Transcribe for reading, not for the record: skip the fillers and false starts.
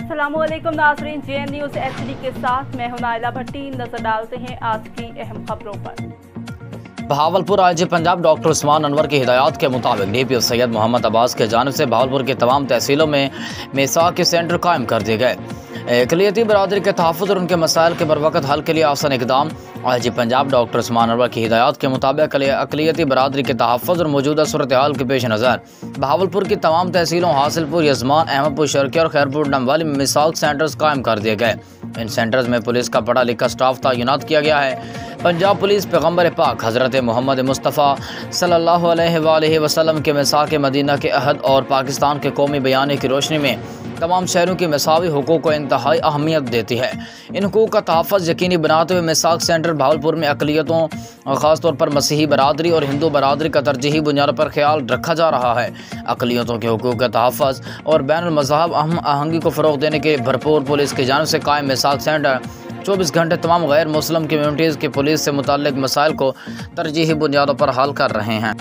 अस्सलाम वालेकुम नाज़रीन, JN न्यूज़ HD के साथ मैं हूं नाइला भट्टी। नजर डालते हैं आज की अहम खबरों पर। बहावलपुर IG पंजाब डॉक्टर उस्मान अनवर की हिदायत के मुताबिक DPO सैयद मोहम्मद अब्बास के जानिब से बहावलपुर की तमाम तहसीलों में मिसाक के सेंटर कायम कर दिए गए। अक़लियती बरादरी के तहफ़्फ़ुज़ और उनके मसाइल के बरवक़्त हल के लिए आसान इक़दाम। IG पंजाब डॉक्टर उस्मान अनवर की हिदायत के मुताबिक अक़लियती बरादरी के तहफ़्फ़ुज़ और मौजूदा सूरत हाल के पेश नज़र बहावलपुर की तमाम तहसीलों हासिलपुर, यजमान, अहमदपुर शर्की और खैरपुर डमवाली में मिसाक सेंटर्स कायम कर दिए गए। इन सेंटर्स में पुलिस का पढ़ा लिखा स्टाफ तैनात किया गया है। पंजाब पुलिस पैगम्बर पाक हज़रत मोहम्मद मुस्तफ़ा सल्लल्लाहु अलैहि वसल्लम के मिसाक मदीना के अहद और पाकिस्तान के कौमी बयाने की रोशनी में तमाम शहरों की मसावी हुकूक़ को इंतहाई अहमियत देती है। इन हुकूक़ का तहफ़्फ़ुज़ यकीनी बनाते हुए मिसाक सेंटर बहावलपुर में अक़लियतों और ख़ास तौर पर मसीही बरादरी और हिंदू बरादरी का तरजीही बुनियाद पर ख्याल रखा जा रहा है। अक़लियतों के हुकूक़ के तहफ़्फ़ुज़ और बैनुल मज़हब अहम आहंगी को फ़रोग़ देने के भरपूर पुलिस की जानिब से कायम मिसाक सेंटर 24 घंटे तमाम गैर मुस्लिम कम्यूनिटीज़ की पुलिस से मुतल्लिक़ मसाइल को तरजीही बुनियादों पर हल कर रहे हैं।